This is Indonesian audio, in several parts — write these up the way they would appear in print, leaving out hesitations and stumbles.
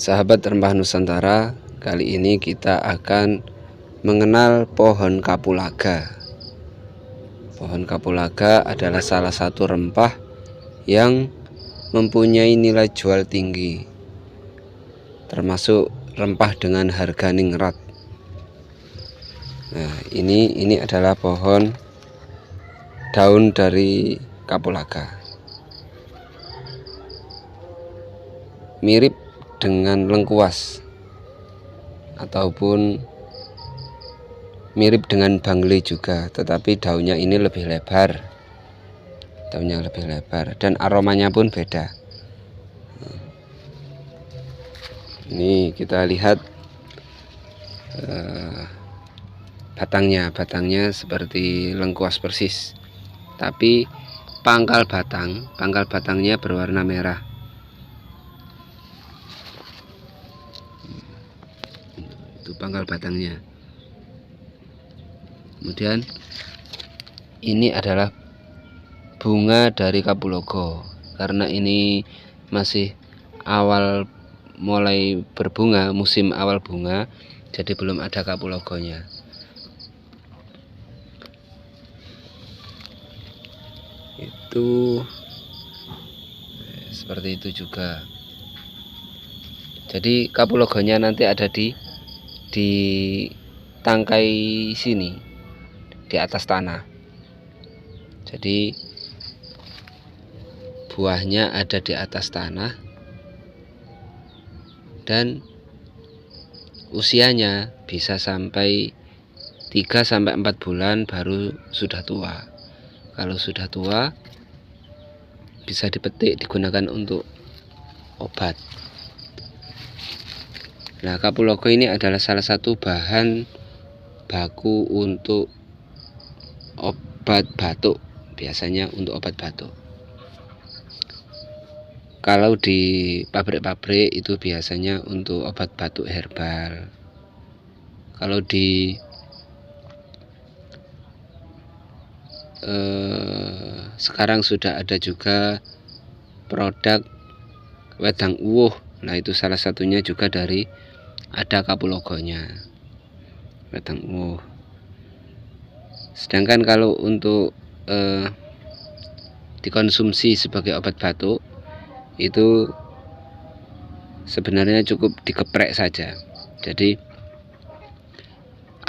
Sahabat Rempah Nusantara, kali ini kita akan mengenal pohon kapulaga. Pohon kapulaga adalah salah satu rempah yang mempunyai nilai jual tinggi, termasuk rempah dengan harga ningrat. Nah, ini adalah pohon daun dari kapulaga. Mirip dengan lengkuas ataupun mirip dengan bangli juga, tetapi daunnya ini lebih lebar. Daunnya lebih lebar dan aromanya pun beda. Ini kita lihat batangnya seperti lengkuas persis, tapi pangkal batangnya berwarna merah. Itu pangkal batangnya. Kemudian ini adalah bunga dari kapulaga. Karena ini masih awal mulai berbunga, musim awal bunga, jadi belum ada kapulaganya. Itu seperti itu juga. Jadi kapulaganya nanti ada di tangkai sini, di atas tanah. Jadi buahnya ada di atas tanah dan usianya bisa sampai 3-4 bulan baru sudah tua. Kalau sudah tua bisa dipetik, digunakan untuk obat. Nah, kapulaga ini adalah salah satu bahan baku untuk obat batuk, biasanya untuk obat batuk. Kalau di pabrik-pabrik itu biasanya untuk obat batuk herbal. Kalau di sekarang sudah ada juga produk wedang uwuh. Nah, itu salah satunya juga dari ada kapulaganya, wedang uwuh. Sedangkan kalau untuk dikonsumsi sebagai obat batuk, itu sebenarnya cukup dikeprek saja. Jadi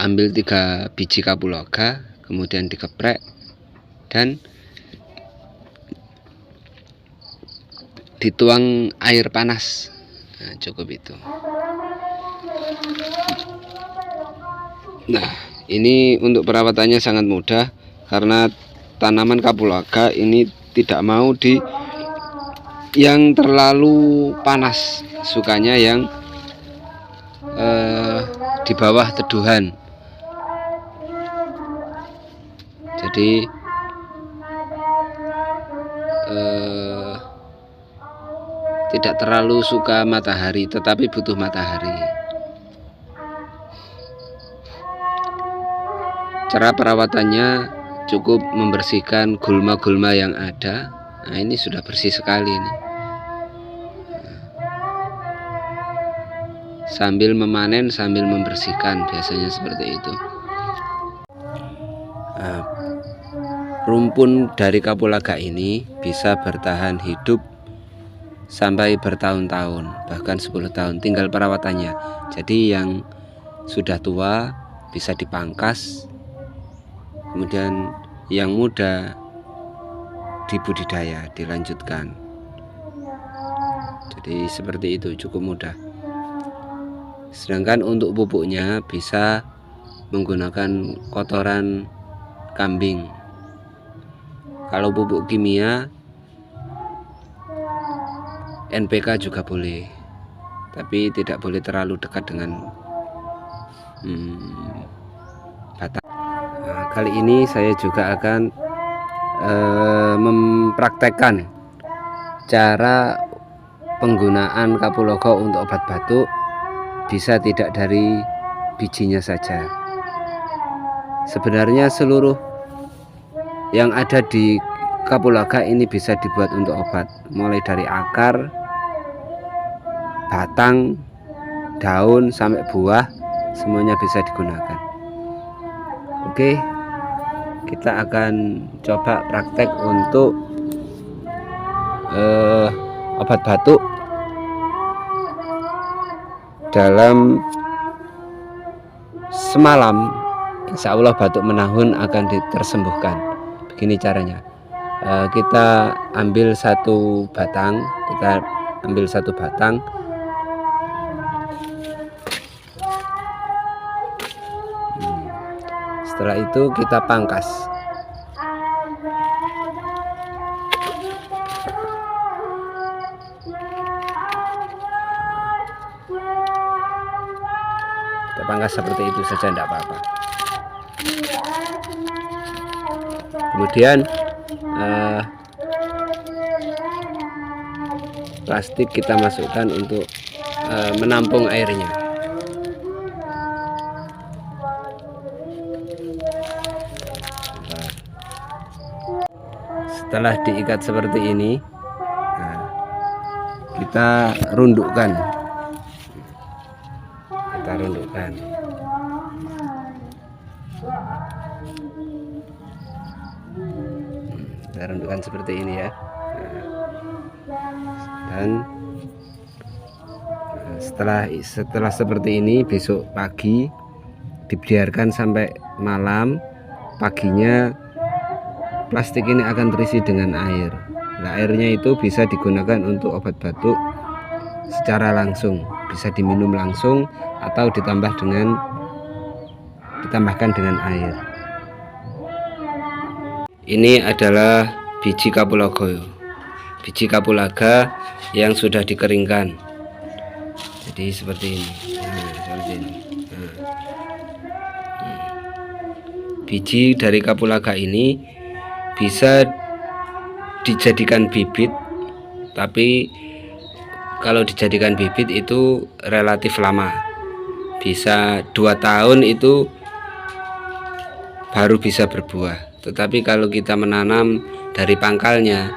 ambil 3 biji kapulaga, kemudian dikeprek dan dituang air panas. Nah, cukup itu. Nah, ini untuk perawatannya sangat mudah karena tanaman kapulaga ini tidak mau yang terlalu panas, sukanya yang di bawah teduhan. Jadi tidak terlalu suka matahari, tetapi butuh matahari. Cara perawatannya cukup membersihkan gulma-gulma yang ada. Nah, ini sudah bersih sekali ini. Sambil memanen sambil membersihkan, biasanya seperti itu. Nah, rumpun dari kapulaga ini bisa bertahan hidup sampai bertahun-tahun, bahkan 10 tahun, tinggal perawatannya. Jadi yang sudah tua bisa dipangkas, kemudian yang muda dibudidaya, dilanjutkan. Jadi seperti itu, cukup mudah. Sedangkan untuk pupuknya bisa menggunakan kotoran kambing. Kalau pupuk kimia NPK juga boleh, tapi tidak boleh terlalu dekat dengan batang. Nah, kali ini saya juga akan mempraktekkan cara penggunaan kapulaga untuk obat batuk. Bisa tidak dari bijinya saja. Sebenarnya seluruh yang ada di kapulaga ini bisa dibuat untuk obat, mulai dari akar, batang, daun sampai buah semuanya bisa digunakan. Oke, kita akan coba praktek untuk obat batuk dalam semalam. Insya Allah batuk menahun akan tersembuhkan. Begini caranya, kita ambil satu batang, setelah itu kita pangkas. Kita pangkas seperti itu saja, tidak apa-apa. Kemudian plastik kita masukkan untuk menampung airnya. Setelah diikat seperti ini, kita rundukkan. Kita rundukkan seperti ini ya. Dan setelah seperti ini, besok pagi dibiarkan sampai malam. Paginya plastik ini akan terisi dengan air. Nah, airnya itu bisa digunakan untuk obat batuk secara langsung, bisa diminum langsung atau ditambahkan dengan air. Ini adalah biji kapulaga yang sudah dikeringkan. Jadi seperti ini. Biji dari kapulaga ini bisa dijadikan bibit, tapi kalau dijadikan bibit itu relatif lama, bisa 2 tahun itu baru bisa berbuah. Tetapi kalau kita menanam dari pangkalnya,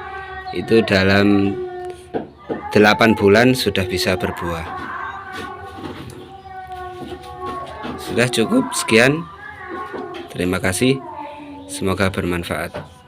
itu dalam 8 bulan sudah bisa berbuah. Sudah cukup sekian. Terima kasih, semoga bermanfaat.